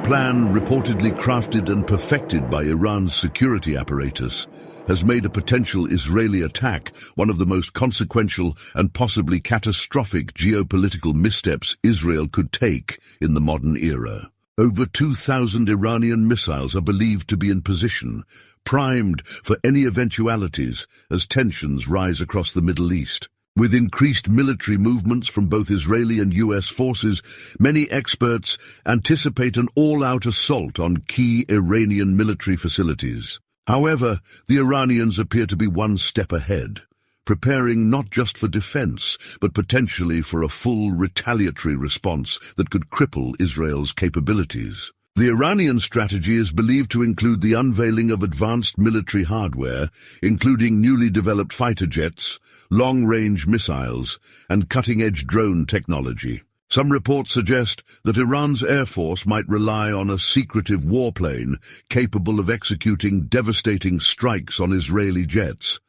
plan, reportedly crafted and perfected by Iran's security apparatus, has made a potential Israeli attack one of the most consequential and possibly catastrophic geopolitical missteps Israel could take in the modern era. Over 2,000 Iranian missiles are believed to be in position, primed for any eventualities as tensions rise across the Middle East. With increased military movements from both Israeli and US forces, many experts anticipate an all-out assault on key Iranian military facilities. However, the Iranians appear to be one step ahead, preparing not just for defense, but potentially for a full retaliatory response that could cripple Israel's capabilities. The Iranian strategy is believed to include the unveiling of advanced military hardware, including newly developed fighter jets, long-range missiles, and cutting-edge drone technology. Some reports suggest that Iran's air force might rely on a secretive warplane capable of executing devastating strikes on Israeli jets,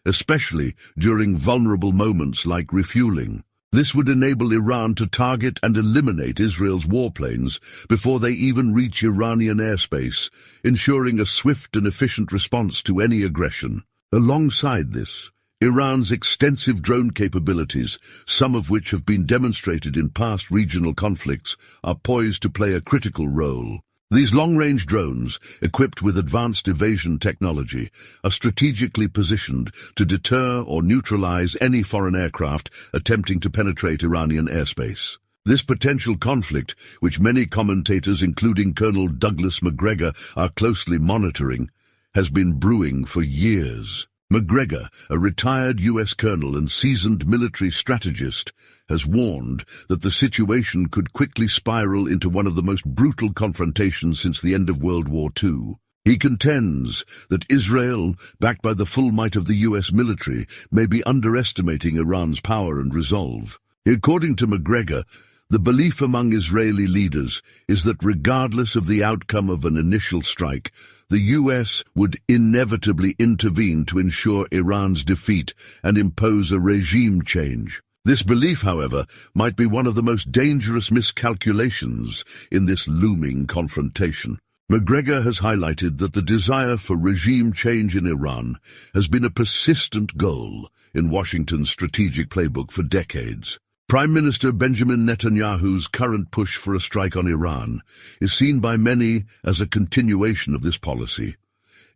especially during vulnerable moments like refueling. This would enable Iran to target and eliminate Israel's warplanes before they even reach Iranian airspace, ensuring a swift and efficient response to any aggression. Alongside this, Iran's extensive drone capabilities, some of which have been demonstrated in past regional conflicts, are poised to play a critical role. These long-range drones, equipped with advanced evasion technology, are strategically positioned to deter or neutralize any foreign aircraft attempting to penetrate Iranian airspace. This potential conflict, which many commentators, including Colonel Douglas Macgregor, are closely monitoring, has been brewing for years. Macgregor, a retired U.S. colonel and seasoned military strategist, has warned that the situation could quickly spiral into one of the most brutal confrontations since the end of World War II. He contends that Israel, backed by the full might of the U.S. military, may be underestimating Iran's power and resolve. According to Macgregor, the belief among Israeli leaders is that regardless of the outcome of an initial strike, the U.S. would inevitably intervene to ensure Iran's defeat and impose a regime change. This belief, however, might be one of the most dangerous miscalculations in this looming confrontation. Macgregor has highlighted that the desire for regime change in Iran has been a persistent goal in Washington's strategic playbook for decades. Prime Minister Benjamin Netanyahu's current push for a strike on Iran is seen by many as a continuation of this policy,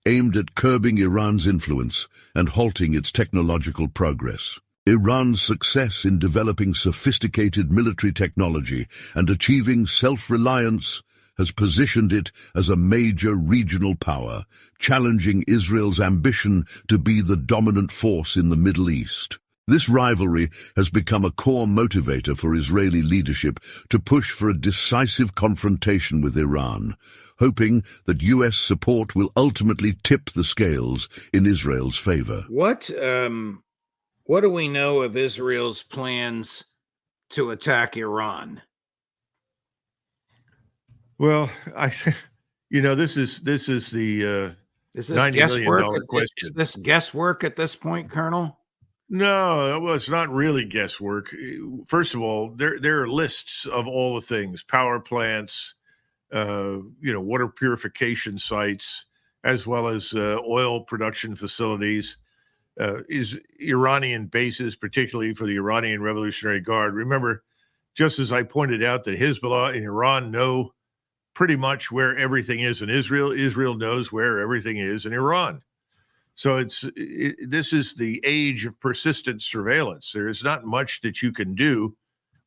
aimed at curbing Iran's influence and halting its technological progress. Iran's success in developing sophisticated military technology and achieving self-reliance has positioned it as a major regional power, challenging Israel's ambition to be the dominant force in the Middle East. This rivalry has become a core motivator for Israeli leadership to push for a decisive confrontation with Iran, hoping that U.S. support will ultimately tip the scales in Israel's favor. What do we know of Israel's plans to attack Iran? Well, this is the Is this $90 guesswork? million question. Is this guesswork at this point, Colonel? No, well, it's not really guesswork. First of all, there are lists of all the things: power plants, water purification sites, as well as oil production facilities, is Iranian bases, particularly for the Iranian Revolutionary Guard. Remember, just as I pointed out that Hezbollah in Iran know pretty much where everything is in Israel, Israel knows where everything is in Iran. So this is the age of persistent surveillance. There is not much that you can do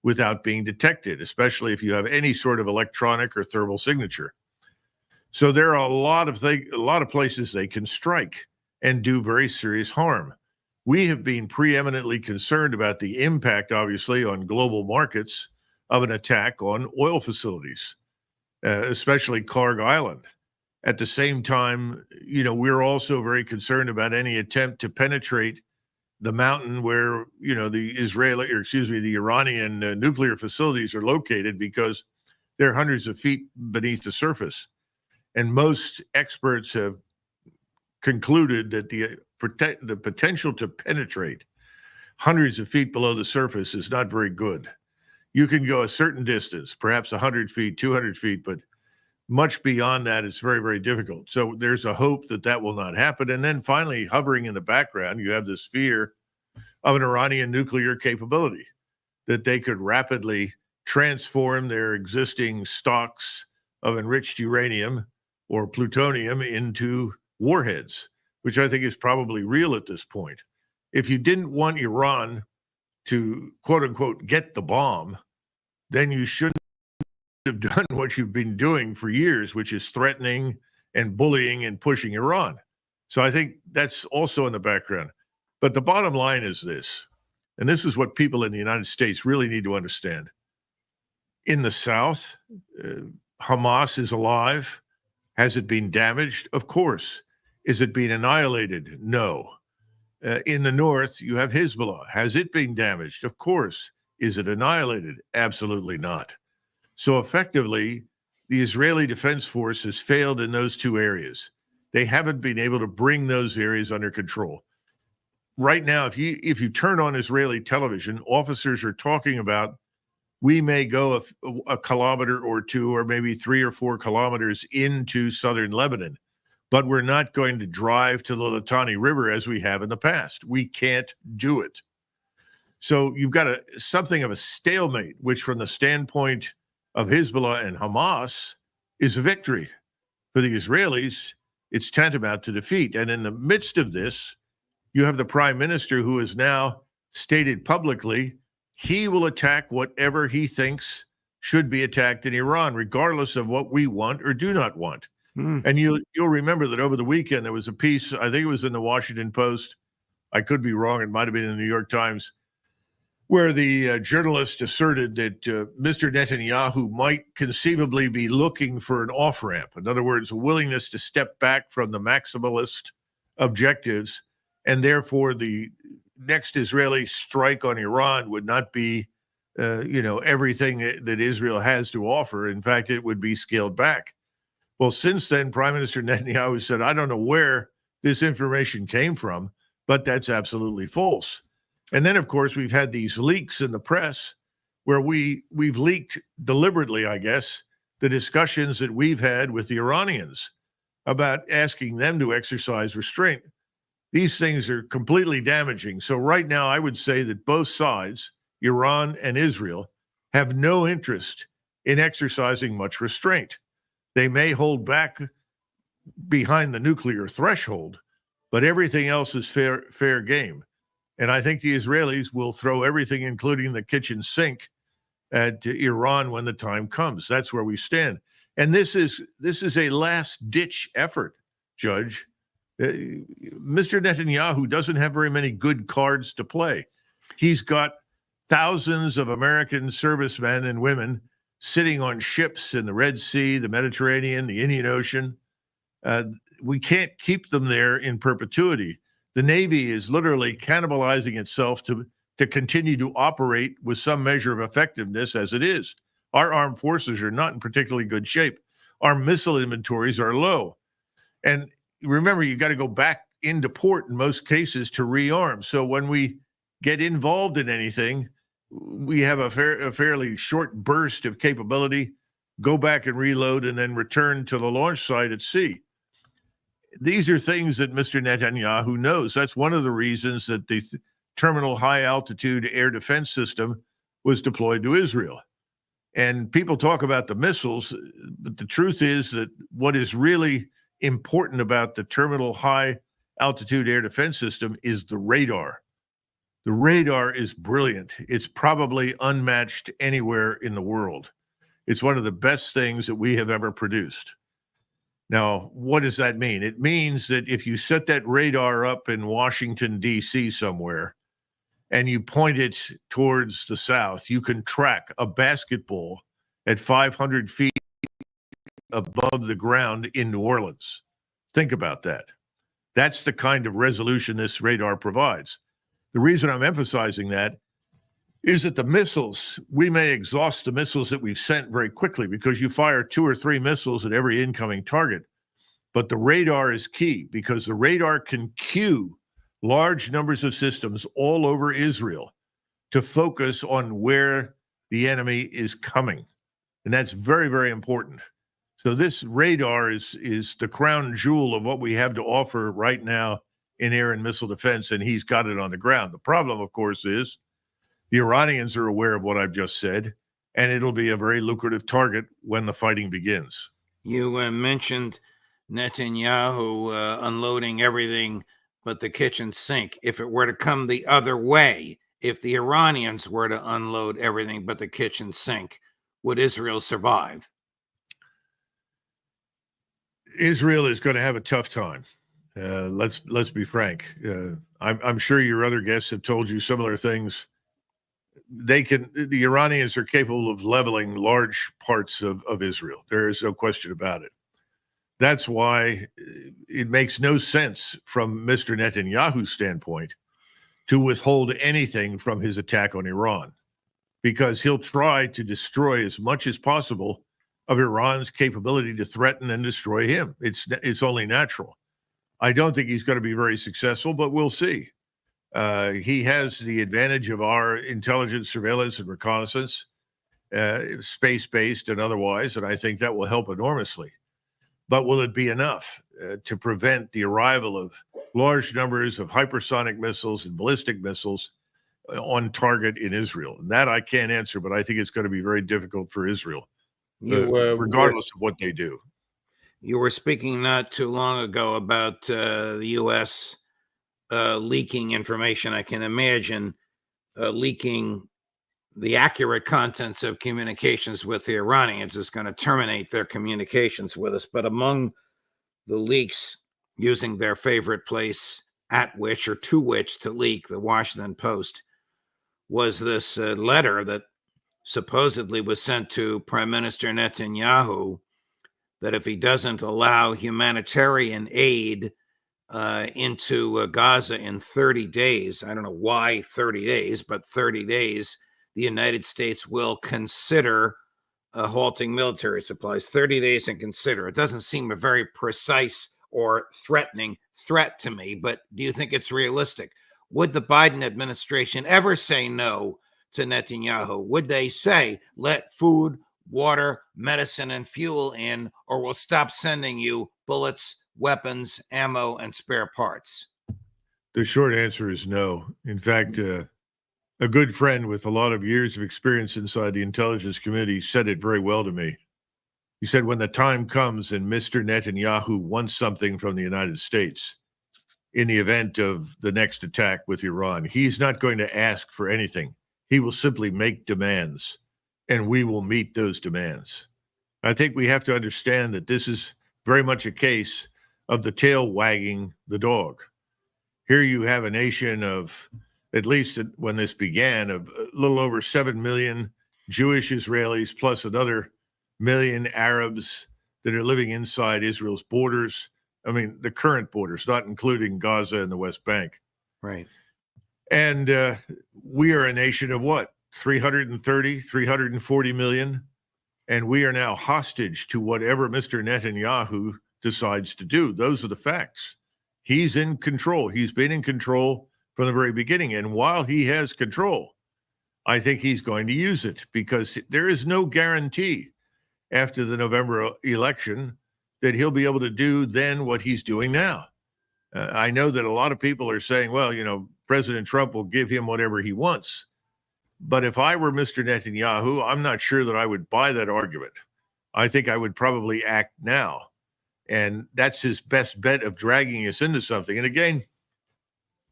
without being detected, especially if you have any sort of electronic or thermal signature. So there are a lot of places they can strike and do very serious harm. We have been preeminently concerned about the impact, obviously, on global markets of an attack on oil facilities, especially Karg Island. At the same time, we're also very concerned about any attempt to penetrate the mountain where, the Iranian nuclear facilities are located, because they're hundreds of feet beneath the surface. And most experts have concluded that the potential to penetrate hundreds of feet below the surface is not very good. You can go a certain distance, perhaps 100 feet, 200 feet, but Much beyond that, it's very, very difficult. So there's a hope that that will not happen. And then finally, hovering in the background, you have this fear of an Iranian nuclear capability, that they could rapidly transform their existing stocks of enriched uranium or plutonium into warheads, which I think is probably real at this point. If you didn't want Iran to, quote unquote, get the bomb, then you shouldn't have done what you've been doing for years, which is threatening and bullying and pushing Iran. So I think that's also in the background. But the bottom line is this, and this is what people in the United States really need to understand. In the South, Hamas is alive. Has it been damaged? Of course. Is it being annihilated? No. In the North, you have Hezbollah. Has it been damaged? Of course. Is it annihilated? Absolutely not. So effectively, the Israeli Defense Force has failed in those two areas. They haven't been able to bring those areas under control. Right now, if you turn on Israeli television, officers are talking about, we may go a kilometer or two, or maybe 3 or 4 kilometers into southern Lebanon, but we're not going to drive to the Litani River as we have in the past. We can't do it. So you've got something of a stalemate, which from the standpoint of Hezbollah and Hamas is a victory. For the Israelis, it's tantamount to defeat. And in the midst of this, you have the prime minister who has now stated publicly he will attack whatever he thinks should be attacked in Iran, regardless of what we want or do not want. And you'll remember that over the weekend, there was a piece, I think it was in the Washington Post. I could be wrong. It might have been in the New York Times, where the journalist asserted that Mr. Netanyahu might conceivably be looking for an off-ramp. In other words, a willingness to step back from the maximalist objectives, and therefore the next Israeli strike on Iran would not be, everything that Israel has to offer. In fact, it would be scaled back. Well, since then, Prime Minister Netanyahu said, I don't know where this information came from, but that's absolutely false. And then, of course, we've had these leaks in the press where we've leaked deliberately, I guess, the discussions that we've had with the Iranians about asking them to exercise restraint. These things are completely damaging. So right now, I would say that both sides, Iran and Israel, have no interest in exercising much restraint. They may hold back behind the nuclear threshold, but everything else is fair game. And I think the Israelis will throw everything, including the kitchen sink, at Iran when the time comes. That's where we stand. And this is a last-ditch effort, Judge. Mr. Netanyahu doesn't have very many good cards to play. He's got thousands of American servicemen and women sitting on ships in the Red Sea, the Mediterranean, the Indian Ocean. We can't keep them there in perpetuity. The Navy is literally cannibalizing itself to continue to operate with some measure of effectiveness as it is. Our armed forces are not in particularly good shape. Our missile inventories are low. And remember, you got to go back into port in most cases to rearm. So when we get involved in anything, we have a fairly short burst of capability, go back and reload, and then return to the launch site at sea. These are things that Mr. Netanyahu knows. That's one of the reasons that the Terminal High Altitude Air Defense System was deployed to Israel. And people talk about the missiles, but the truth is that what is really important about the Terminal High Altitude Air Defense System is the radar. The radar is brilliant. It's probably unmatched anywhere in the world. It's one of the best things that we have ever produced. Now, what does that mean? It means that if you set that radar up in Washington, D.C. somewhere, and you point it towards the south, you can track a basketball at 500 feet above the ground in New Orleans. Think about that. That's the kind of resolution this radar provides. The reason I'm emphasizing that is that the missiles, we may exhaust the missiles that we've sent very quickly because you fire 2 or 3 missiles at every incoming target. But the radar is key because the radar can cue large numbers of systems all over Israel to focus on where the enemy is coming. And that's very, very important. So this radar is the crown jewel of what we have to offer right now in air and missile defense, and he's got it on the ground. The problem, of course, is the Iranians are aware of what I've just said, and it'll be a very lucrative target when the fighting begins. You mentioned Netanyahu unloading everything but the kitchen sink. If it were to come the other way, if the Iranians were to unload everything but the kitchen sink, would Israel survive? Israel is going to have a tough time. Let's be frank. I'm sure your other guests have told you similar things. The Iranians are capable of leveling large parts of Israel. There is no question about it. That's why it makes no sense from Mr. Netanyahu's standpoint to withhold anything from his attack on Iran, because he'll try to destroy as much as possible of Iran's capability to threaten and destroy him. It's only natural. I don't think he's going to be very successful, but we'll see. He has the advantage of our intelligence, surveillance, and reconnaissance, space-based and otherwise, and I think that will help enormously. But will it be enough to prevent the arrival of large numbers of hypersonic missiles and ballistic missiles on target in Israel? And that I can't answer, but I think it's going to be very difficult for Israel, regardless of what they do. You were speaking not too long ago about the U.S. Leaking information. I can imagine leaking the accurate contents of communications with the Iranians is going to terminate their communications with us. But among the leaks, using their favorite place at which or to which to leak, the Washington Post, was this letter that supposedly was sent to Prime Minister Netanyahu, that if he doesn't allow humanitarian aid into Gaza in 30 days, I don't know why 30 days, but 30 days, the United States will consider halting military supplies. 30 days and consider. It doesn't seem a very precise or threatening threat to me, but do you think it's realistic? Would the Biden administration ever say no to Netanyahu? Would they say, let food, water, medicine, and fuel in, or we'll stop sending you bullets, weapons, ammo, and spare parts? The short answer is no. In fact, a good friend with a lot of years of experience inside the intelligence community said it very well to me. He said, when the time comes and Mr. Netanyahu wants something from the United States in the event of the next attack with Iran, he's not going to ask for anything. He will simply make demands, and we will meet those demands. I think we have to understand that this is very much a case of the tail wagging the dog. Here you have a nation of, at least when this began, of a little over 7 million Jewish Israelis, plus another million Arabs that are living inside Israel's borders. I mean, the current borders, not including Gaza and the West Bank. Right. And we are a nation of what? 330, 340 million. And we are now hostage to whatever Mr. Netanyahu decides to do. Those are the facts. He's in control. He's been in control from the very beginning. And while he has control, I think he's going to use it, because there is no guarantee after the November election that he'll be able to do then what he's doing now. I know that a lot of people are saying, well, President Trump will give him whatever he wants. But if I were Mr. Netanyahu, I'm not sure that I would buy that argument. I think I would probably act now. And that's his best bet of dragging us into something. And again,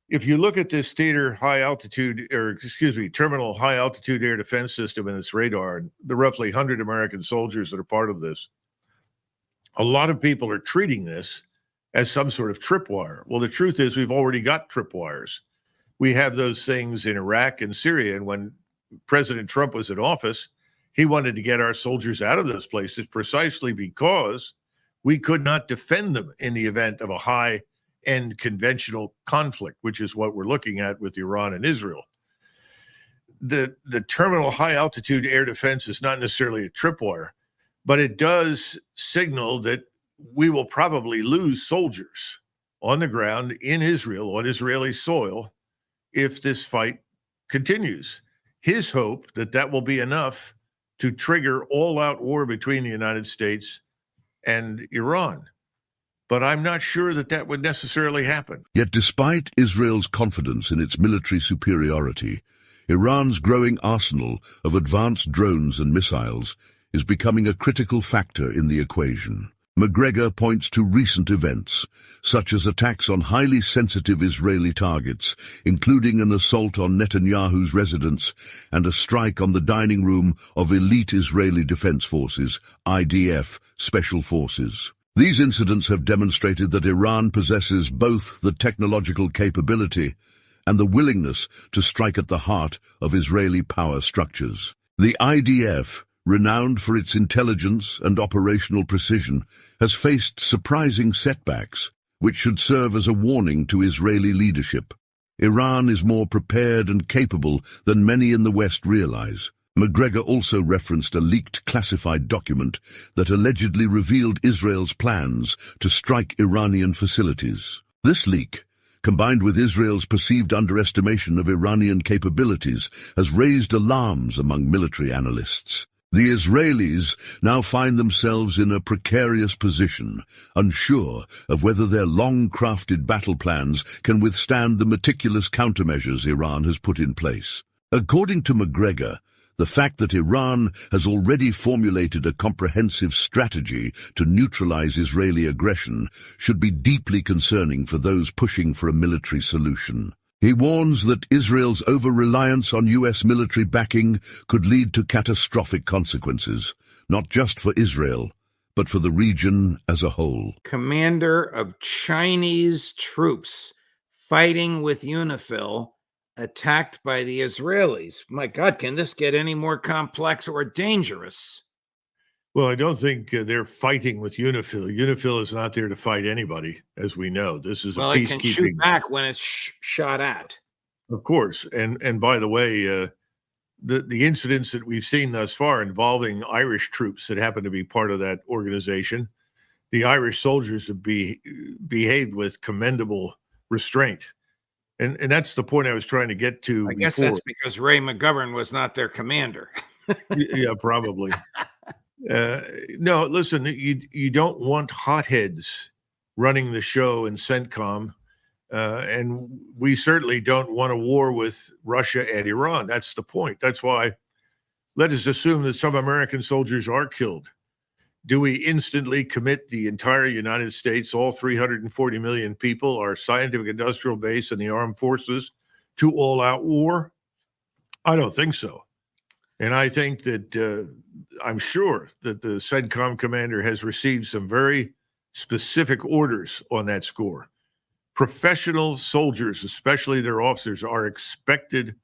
if you look at this terminal high altitude air defense system and its radar, and the roughly 100 American soldiers that are part of this, a lot of people are treating this as some sort of tripwire. Well, the truth is we've already got tripwires. We have those things in Iraq and Syria. And when President Trump was in office, he wanted to get our soldiers out of those places precisely because we could not defend them in the event of a high-end conventional conflict, which is what we're looking at with Iran and Israel. The terminal high-altitude air defense is not necessarily a tripwire, but it does signal that we will probably lose soldiers on the ground in Israel, on Israeli soil, if this fight continues. His hope that will be enough to trigger all-out war between the United States and Iran. But I'm not sure that that would necessarily happen. Yet despite Israel's confidence in its military superiority, Iran's growing arsenal of advanced drones and missiles is becoming a critical factor in the equation. Macgregor points to recent events, such as attacks on highly sensitive Israeli targets, including an assault on Netanyahu's residence and a strike on the dining room of elite Israeli Defense Forces, IDF, special forces. These incidents have demonstrated that Iran possesses both the technological capability and the willingness to strike at the heart of Israeli power structures. The IDF, renowned for its intelligence and operational precision, has faced surprising setbacks, which should serve as a warning to Israeli leadership. Iran is more prepared and capable than many in the West realize. Macgregor also referenced a leaked classified document that allegedly revealed Israel's plans to strike Iranian facilities. This leak, combined with Israel's perceived underestimation of Iranian capabilities, has raised alarms among military analysts. The Israelis now find themselves in a precarious position, unsure of whether their long-crafted battle plans can withstand the meticulous countermeasures Iran has put in place. According to Macgregor, the fact that Iran has already formulated a comprehensive strategy to neutralize Israeli aggression should be deeply concerning for those pushing for a military solution. He warns that Israel's over-reliance on U.S. military backing could lead to catastrophic consequences, not just for Israel, but for the region as a whole. Commander of Chinese troops fighting with UNIFIL, attacked by the Israelis. My God, can this get any more complex or dangerous? Well, I don't think they're fighting with UNIFIL. UNIFIL is not there to fight anybody, as we know. This is a peacekeeping. It can shoot back when it's shot at. Of course. And by the way, the incidents that we've seen thus far involving Irish troops that happen to be part of that organization, the Irish soldiers have behaved with commendable restraint. And that's the point I was trying to get to. I guess that's because Ray McGovern was not their commander. Yeah, probably. No, listen, you don't want hotheads running the show in CENTCOM, and we certainly don't want a war with Russia and Iran. That's the point. That's why let us assume that some American soldiers are killed. Do we instantly commit the entire United States, all 340 million people, our scientific industrial base and the armed forces, to all-out war? I don't think so. And I think that I'm sure that the CENTCOM commander has received some very specific orders on that score. Professional soldiers, especially their officers, are expected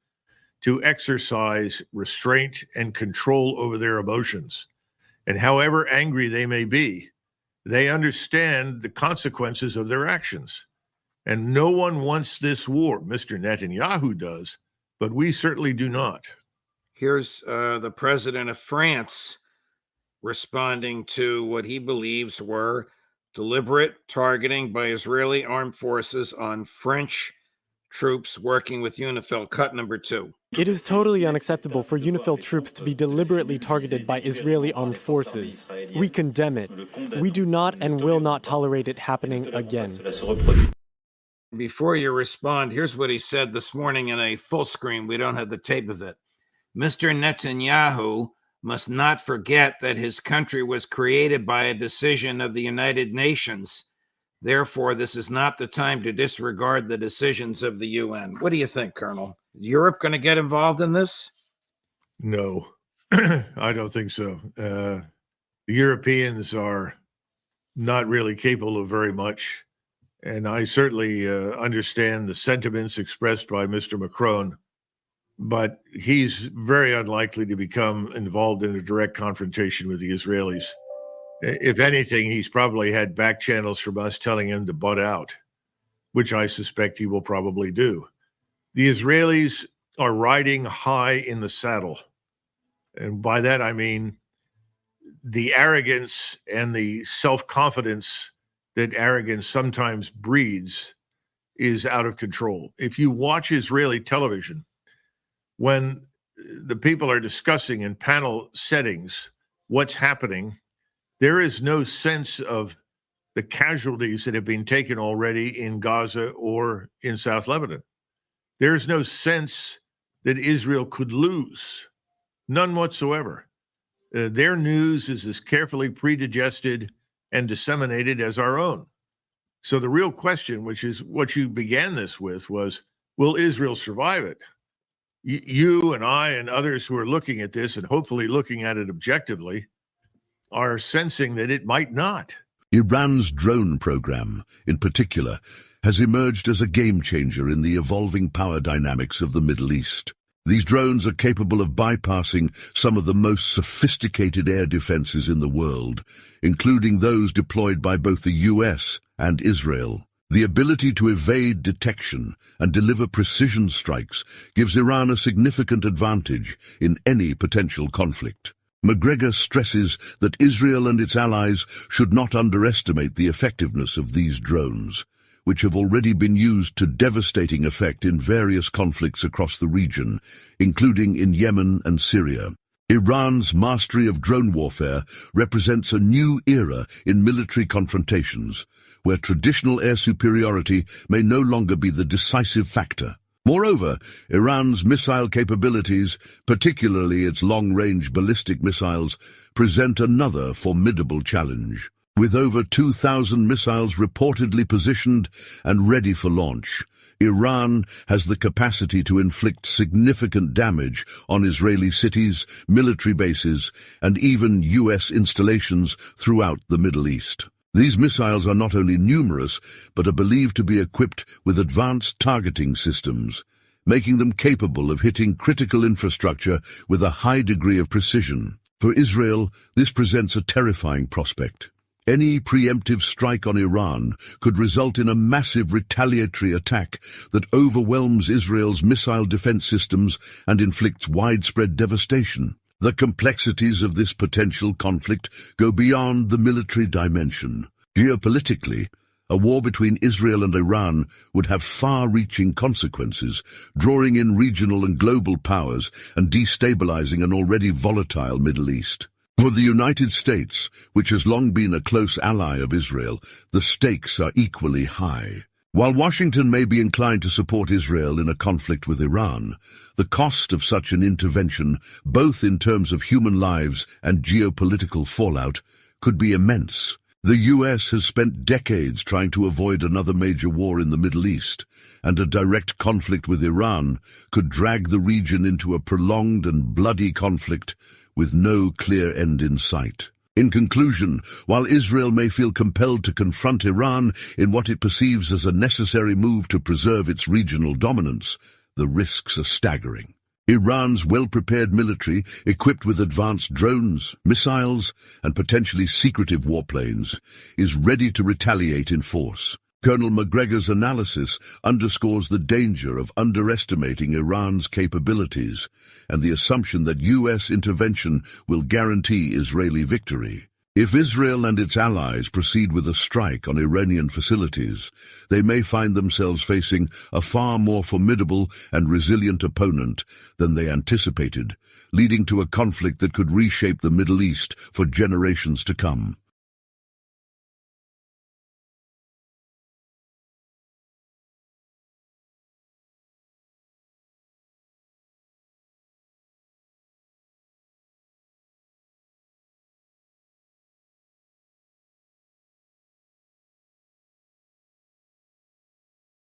to exercise restraint and control over their emotions. And however angry they may be, they understand the consequences of their actions. And no one wants this war. Mr. Netanyahu does, but we certainly do not. Here's the president of France responding to what he believes were deliberate targeting by Israeli armed forces on French troops working with UNIFIL. Cut number 2. It is totally unacceptable for UNIFIL troops to be deliberately targeted by Israeli armed forces. We condemn it. We do not and will not tolerate it happening again. Before you respond, here's what he said this morning in a full screen. We don't have the tape of it. Mr. Netanyahu must not forget that his country was created by a decision of the United Nations. Therefore, this is not the time to disregard the decisions of the UN. What do you think, Colonel? Is Europe going to get involved in this? No, I don't think so. The Europeans are not really capable of very much. And I certainly understand the sentiments expressed by Mr. Macron, but he's very unlikely to become involved in a direct confrontation with the Israelis. If anything, he's probably had back channels from us telling him to butt out, which I suspect he will probably do. The Israelis are riding high in the saddle. And by that, I mean the arrogance and the self-confidence that arrogance sometimes breeds is out of control. If you watch Israeli television, when the people are discussing in panel settings what's happening, There is no sense of the casualties that have been taken already in Gaza or in South Lebanon. There is no sense that Israel could lose, none whatsoever. Their news is as carefully predigested and disseminated as our own. So the real question, which is what you began this with, was, will Israel survive it? You and I and others who are looking at this and hopefully looking at it objectively are sensing that it might not. Iran's drone program, in particular, has emerged as a game-changer in the evolving power dynamics of the Middle East. These drones are capable of bypassing some of the most sophisticated air defenses in the world, including those deployed by both the US and Israel. The ability to evade detection and deliver precision strikes gives Iran a significant advantage in any potential conflict. Macgregor stresses that Israel and its allies should not underestimate the effectiveness of these drones, which have already been used to devastating effect in various conflicts across the region, including in Yemen and Syria. Iran's mastery of drone warfare represents a new era in military confrontations, where traditional air superiority may no longer be the decisive factor. Moreover, Iran's missile capabilities, particularly its long-range ballistic missiles, present another formidable challenge. With over 2,000 missiles reportedly positioned and ready for launch, Iran has the capacity to inflict significant damage on Israeli cities, military bases, and even US installations throughout the Middle East. These missiles are not only numerous, but are believed to be equipped with advanced targeting systems, making them capable of hitting critical infrastructure with a high degree of precision. For Israel, this presents a terrifying prospect. Any preemptive strike on Iran could result in a massive retaliatory attack that overwhelms Israel's missile defense systems and inflicts widespread devastation. The complexities of this potential conflict go beyond the military dimension. Geopolitically, a war between Israel and Iran would have far-reaching consequences, drawing in regional and global powers and destabilizing an already volatile Middle East. For the United States, which has long been a close ally of Israel, the stakes are equally high. While Washington may be inclined to support Israel in a conflict with Iran, the cost of such an intervention, both in terms of human lives and geopolitical fallout, could be immense. The US has spent decades trying to avoid another major war in the Middle East, and a direct conflict with Iran could drag the region into a prolonged and bloody conflict with no clear end in sight. In conclusion, while Israel may feel compelled to confront Iran in what it perceives as a necessary move to preserve its regional dominance, the risks are staggering. Iran's well-prepared military, equipped with advanced drones, missiles, and potentially secretive warplanes, is ready to retaliate in force. Colonel Macgregor's analysis underscores the danger of underestimating Iran's capabilities and the assumption that US intervention will guarantee Israeli victory. If Israel and its allies proceed with a strike on Iranian facilities, they may find themselves facing a far more formidable and resilient opponent than they anticipated, leading to a conflict that could reshape the Middle East for generations to come.